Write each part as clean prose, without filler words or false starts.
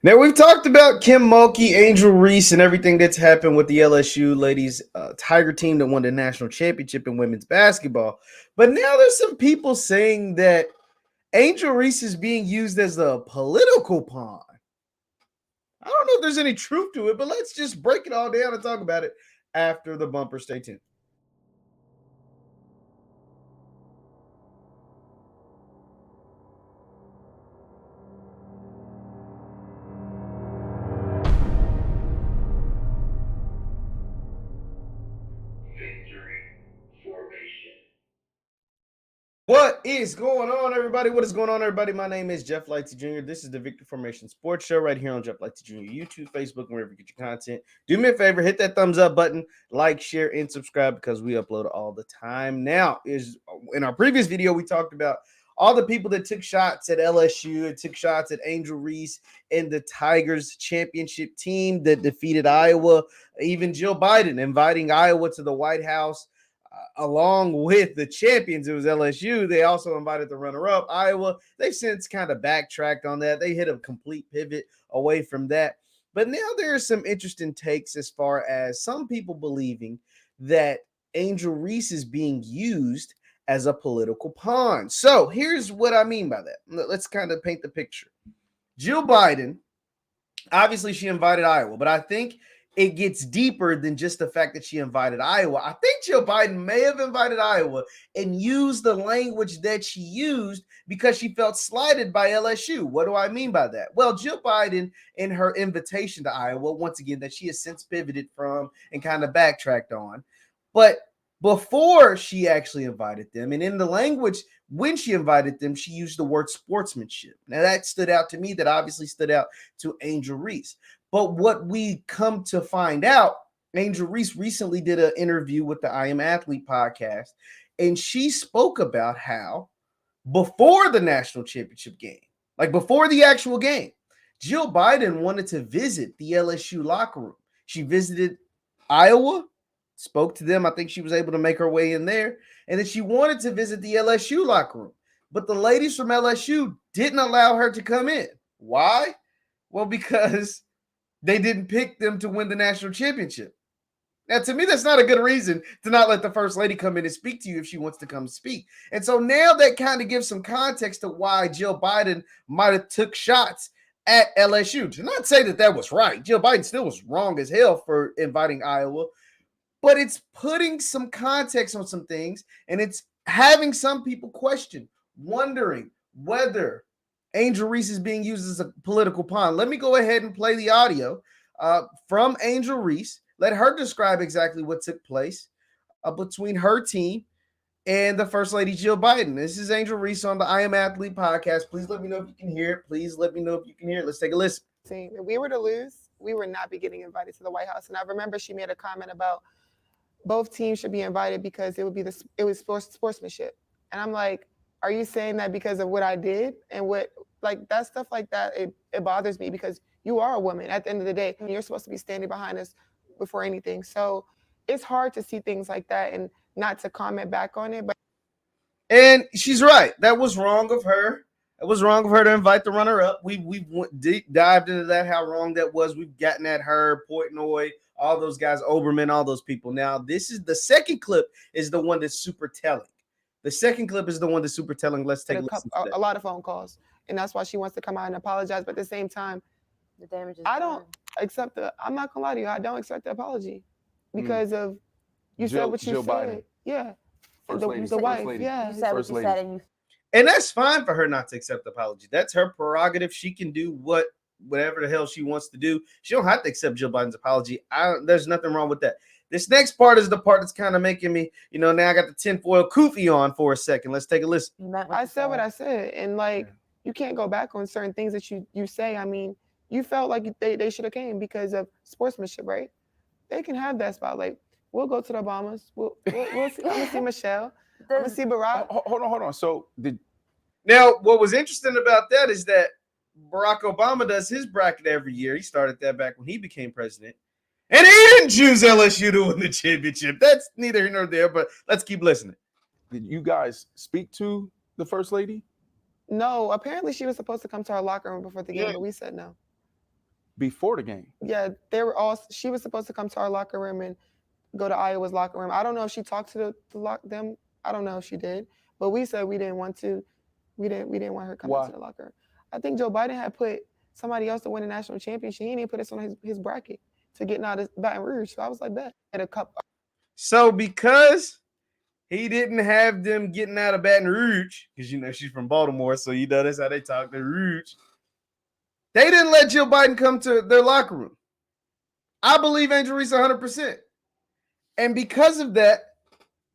Now, we've talked about Kim Mulkey, Angel Reese, and everything that's happened with the LSU ladies Tiger team that won the national championship in women's basketball. But now there's some people saying that Angel Reese is being used as a political pawn. I don't know if there's any truth to it, but let's just break it all down and talk about it after the bumper. Stay tuned. What is going on, everybody? What is going on, everybody? My name is JeffLightsyJr. This is the Victory Formation Sports Show right here on JeffLightsJr. YouTube, Facebook, and wherever you get your content. Do me a favor, hit that thumbs up button, like, share, and subscribe because we upload all the time. Now, in our previous video, we talked about all the people that took shots at LSU and took shots at Angel Reese and the Tigers championship team that defeated Iowa. Even Jill Biden inviting Iowa to the White House. Along with the champions, it was LSU. They also invited the runner-up, Iowa. They've since kind of backtracked on that. They hit a complete pivot away from that. But now there are some interesting takes as far as some people believing that Angel Reese is being used as a political pawn. So here's what I mean by that. Let's kind of paint the picture. Jill Biden, obviously she invited Iowa, but I think it gets deeper than just the fact that she invited Iowa. I think Jill Biden may have invited Iowa and used the language that she used because she felt slighted by LSU. What do I mean by that? Well, Jill Biden, in her invitation to Iowa, once again, that she has since pivoted from and kind of backtracked on. But before she actually invited them, and in the language when she invited them, she used the word sportsmanship. Now, that stood out to me. That obviously stood out to Angel Reese. But what we come to find out, Angel Reese recently did an interview with the I Am Athlete podcast, and she spoke about how before the national championship game, like before the actual game, Jill Biden wanted to visit the LSU locker room. She visited Iowa, spoke to them. I think she was able to make her way in there. And then she wanted to visit the LSU locker room. But the ladies from LSU didn't allow her to come in. Why? Well, because they didn't pick them to win the national championship. Now, to me, that's not a good reason to not let the first lady come in and speak to you if she wants to come speak. And so now that kind of gives some context to why Jill Biden might have took shots at LSU. To not say that that was right. Jill Biden still was wrong as hell for inviting Iowa, but it's putting some context on some things, and it's having some people question, wondering whether Angel Reese is being used as a political pawn. Let me go ahead and play the audio from Angel Reese. Let her describe exactly what took place between her team and the First Lady Jill Biden. This is Angel Reese on the I Am Athlete podcast. Please let me know if you can hear it. Please let me know if you can hear it. Let's take a listen. If we were to lose, we would not be getting invited to the White House. And I remember she made a comment about both teams should be invited because it was sportsmanship. And I'm like, are you saying that because of what I did and what, like, that stuff like that, it bothers me because you are a woman at the end of the day and you're supposed to be standing behind us before anything. So it's hard to see things like that and not to comment back on it. And she's right. That was wrong of her. It was wrong of her to invite the runner-up. We dived into that, how wrong that was. We've gotten at her, Portnoy, all those guys, Oberman, all those people. Now, this is the second clip is the one that's super telling. The second clip is the one that's super telling. Let's take a lot of phone calls. And that's why she wants to come out and apologize. But at the same time, the damage is I don't accept I'm not gonna lie to you, I don't accept the apology because of you said what you said. Biden. Yeah. The wife. lady. Yeah. You said what you said and that's fine for her not to accept the apology. That's her prerogative. She can do whatever the hell she wants to do. She don't have to accept Jill Biden's apology. There's nothing wrong with that. This next part is the part that's kind of making me, now I got the tinfoil kufi on for a second. Let's take a listen. I said what I said, and you can't go back on certain things that you say. I mean, you felt like they should have came because of sportsmanship, right? They can have that spot. Like, we'll go to the Obamas. We'll see, I'm gonna see Michelle. I'm gonna see Barack. Hold on. So now, what was interesting about that is that Barack Obama does his bracket every year. He started that back when he became president. And he didn't choose LSU to win the championship. That's neither here nor there, but let's keep listening. Did you guys speak to the First Lady? No, apparently she was supposed to come to our locker room before the game, but we said no. before the game. Yeah, she was supposed to come to our locker room and go to Iowa's locker room. I don't know if she talked to them. I don't know if she did, but we said we didn't want to. We didn't want her coming Why? to the locker room. I think Joe Biden had put somebody else to win a national championship. He didn't put us on his bracket to get out of Baton Rouge. So I was like, bet at a cup. So because he didn't have them getting out of Baton Rouge, because she's from Baltimore, so that's how they talk, the Rouge. They didn't let Jill Biden come to their locker room. I believe Angel Reese 100%. And because of that,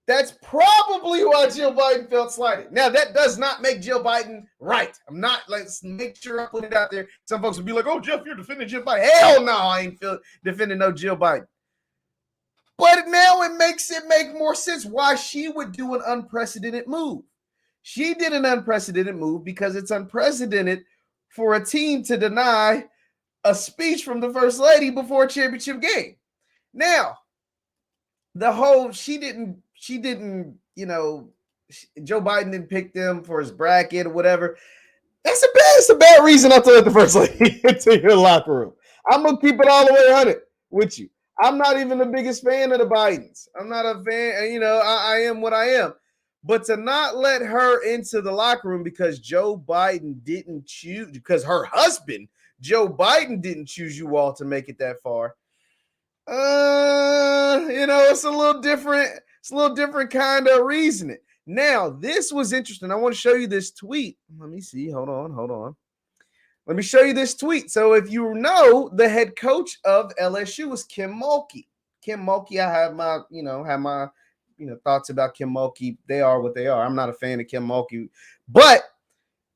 that's probably why Jill Biden felt slighted. Now, that does not make Jill Biden right. I'm not, let's make sure I put it out there. Some folks will be like, oh, Jeff, you're defending Jill Biden. Hell no, I ain't defending no Jill Biden. But now it makes it make more sense why she would do an unprecedented move. She did an unprecedented move because it's unprecedented for a team to deny a speech from the first lady before a championship game. Now, she didn't, Joe Biden didn't pick them for his bracket or whatever. It's a bad reason not to let the first lady into your locker room. I'm going to keep it all the way 100 with you. I'm not even the biggest fan of the Bidens. I'm not a fan, I am what I am. But to not let her into the locker room because Joe Biden didn't choose, because her husband, Joe Biden, didn't choose you all to make it that far. It's a little different. It's a little different kind of reasoning. Now, this was interesting. I want to show you this tweet. Let me see. Hold on. Let me show you this tweet. So if you know, the head coach of LSU was Kim Mulkey. Kim Mulkey, I have my thoughts about Kim Mulkey. They are what they are. I'm not a fan of Kim Mulkey. But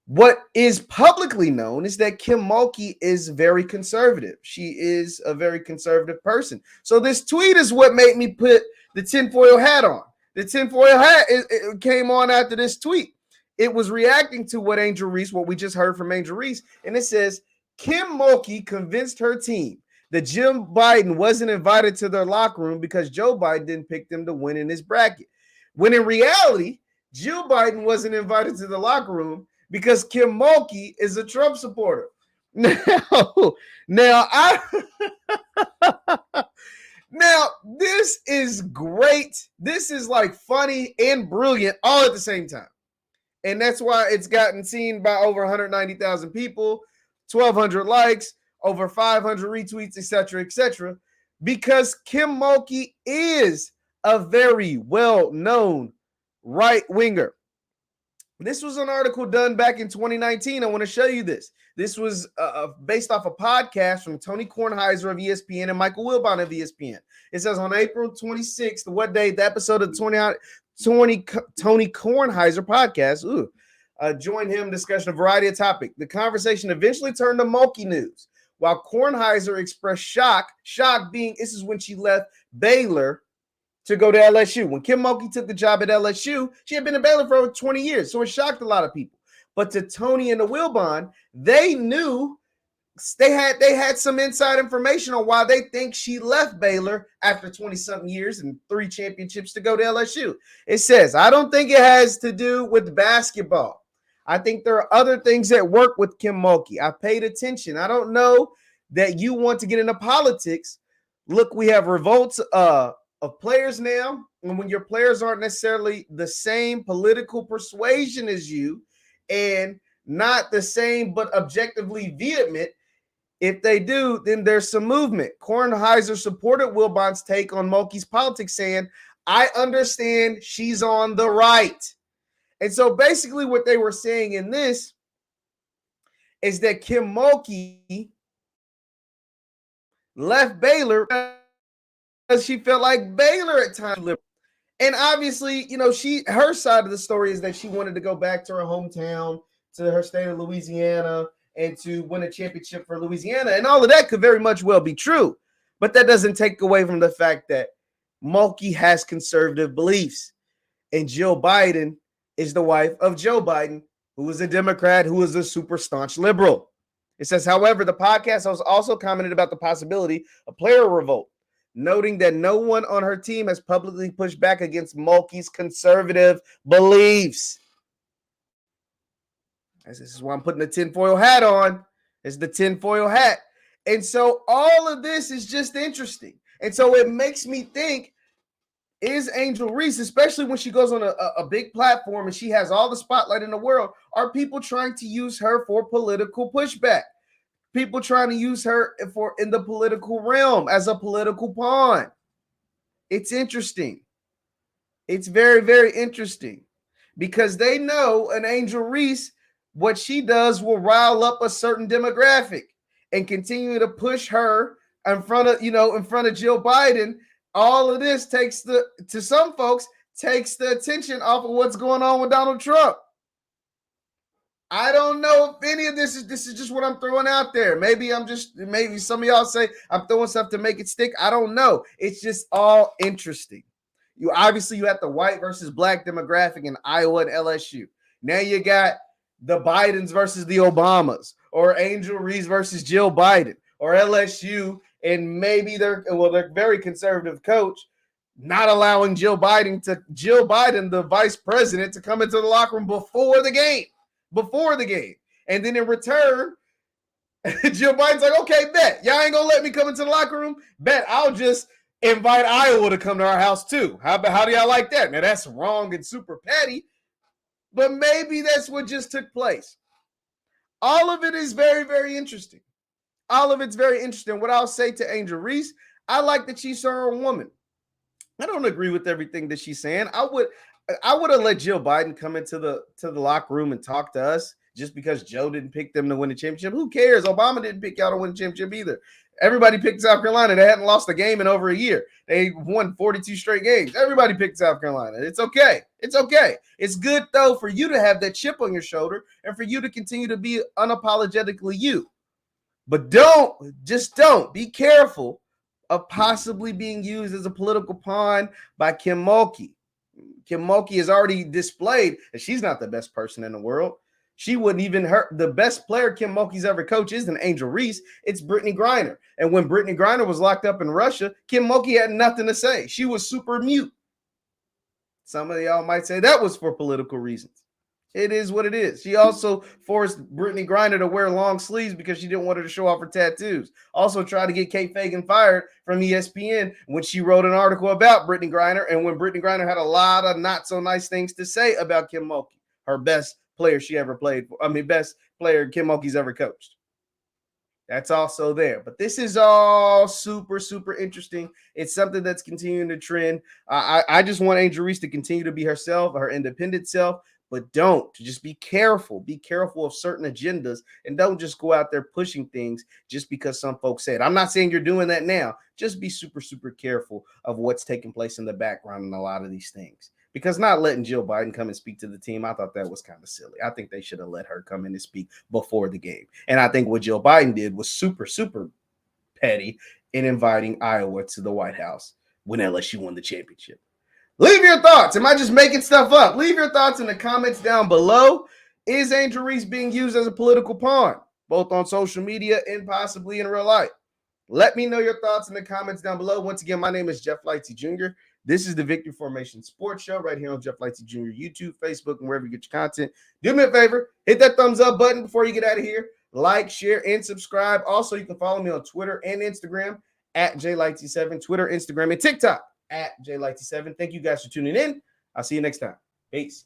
what is publicly known is that Kim Mulkey is very conservative. She is a very conservative person. So this tweet is what made me put the tinfoil hat on. The tinfoil hat it came on after this tweet. It was reacting to what we just heard from Angel Reese, and it says, Kim Mulkey convinced her team that Jill Biden wasn't invited to their locker room because Joe Biden didn't pick them to win in his bracket. When in reality, Jill Biden wasn't invited to the locker room because Kim Mulkey is a Trump supporter. Now this is great. This is like funny and brilliant all at the same time. And that's why it's gotten seen by over 190,000 people, 1,200 likes, over 500 retweets, etc., because Kim Mulkey is a very well-known right-winger. This was an article done back in 2019. I want to show you this. This was based off a podcast from Tony Kornheiser of ESPN and Michael Wilbon of ESPN. It says on April 26th, what day, the episode of the Tony Kornheiser podcast, joined him discussing a variety of topics. The conversation eventually turned to Mulkey news. While Kornheiser expressed shock being this is when she left Baylor to go to LSU. When Kim Mulkey took the job at LSU, she had been at Baylor for over 20 years, so it shocked a lot of people. But to Tony and the Wilbon, they knew they had some inside information on why they think she left Baylor after 20-something years and 3 championships to go to LSU. It says, I don't think it has to do with basketball. I think there are other things that work with Kim Mulkey. I paid attention. I don't know that you want to get into politics. Look, we have revolts of players now, and when your players aren't necessarily the same political persuasion as you and not the same but objectively vehement, if they do, then there's some movement. Kornheiser supported Wilbon's take on Mulkey's politics, saying, I understand she's on the right. And so basically what they were saying in this is that Kim Mulkey left Baylor because she felt like Baylor at times. And obviously, her side of the story is that she wanted to go back to her hometown, to her state of Louisiana, and to win a championship for Louisiana. And all of that could very much well be true. But that doesn't take away from the fact that Mulkey has conservative beliefs. And Jill Biden is the wife of Joe Biden, who is a Democrat, who is a super staunch liberal. It says, however, the podcast host also commented about the possibility of player revolt, noting that no one on her team has publicly pushed back against Mulkey's conservative beliefs. This is why I'm putting the tinfoil hat on. It's the tinfoil hat. And so all of this is just interesting. And so it makes me think, is Angel Reese, especially when she goes on a big platform and she has all the spotlight in the world, are people trying to use her for political pushback? People trying to use her for in the political realm as a political pawn. It's interesting. It's very, very interesting because they know an Angel Reese, what she does will rile up a certain demographic and continue to push her in front of Jill Biden. All of this to some folks, takes the attention off of what's going on with Donald Trump. I don't know if any of this is just what I'm throwing out there. Maybe some of y'all say I'm throwing stuff to make it stick. I don't know. It's just all interesting. You have the white versus black demographic in Iowa and LSU. Now you got the Bidens versus the Obamas, or Angel Reese versus Jill Biden, or LSU, and maybe they're very conservative coach, not allowing Jill Biden, the vice president, to come into the locker room before the game. And then in return, Jill Biden's like, okay, bet. Y'all ain't gonna let me come into the locker room? Bet I'll just invite Iowa to come to our house too. How do y'all like that? Now that's wrong and super petty, but maybe that's what just took place. All of it is very, very interesting. All of it's very interesting. What I'll say to Angel Reese, I like that she's her own woman. I don't agree with everything that she's saying. I would have let Jill Biden come into the locker room and talk to us just because Joe didn't pick them to win the championship. Who cares? Obama didn't pick y'all to win the championship either. Everybody picked South Carolina. They hadn't lost a game in over a year. They won 42 straight games. Everybody picked South Carolina. It's okay. It's okay. It's good, though, for you to have that chip on your shoulder and for you to continue to be unapologetically you. But don't be careful of possibly being used as a political pawn by Kim Mulkey. Kim Mulkey has already displayed that she's not the best person in the world. She wouldn't even hurt. The best player Kim Mulkey's ever coached isn't Angel Reese. It's Brittany Griner. And when Brittany Griner was locked up in Russia, Kim Mulkey had nothing to say. She was super mute. Some of y'all might say that was for political reasons. It is what it is. She also forced Brittany Griner to wear long sleeves because she didn't want her to show off her tattoos. Also tried to get Kate Fagan fired from ESPN when she wrote an article about Brittany Griner, and when Brittany Griner had a lot of not so nice things to say about Kim Mulkey, her best player she ever played for. Best player Kim Mulkey's ever coached. That's also there. But this is all super, super interesting. It's something that's continuing to trend. I just want Angel Reese to continue to be herself, her independent self. But just be careful. Be careful of certain agendas and don't just go out there pushing things just because some folks said. I'm not saying you're doing that now. Just be super, super careful of what's taking place in the background in a lot of these things. Because not letting Jill Biden come and speak to the team, I thought that was kind of silly. I think they should have let her come in and speak before the game. And I think what Jill Biden did was super, super petty in inviting Iowa to the White House when LSU won the championship. Leave your thoughts. Am I just making stuff up? Leave your thoughts in the comments down below. Is Angel Reese being used as a political pawn, both on social media and possibly in real life? Let me know your thoughts in the comments down below. Once again, my name is JeffLightsyJr. This is the Victory Formation Sports Show right here on JeffLightsyJr. YouTube, Facebook, and wherever you get your content. Do me a favor. Hit that thumbs up button before you get out of here. Like, share, and subscribe. Also, you can follow me on Twitter and Instagram at JLightsy7, Twitter, Instagram, and TikTok at JLightsy7. Thank you guys for tuning in. I'll see you next time. Peace.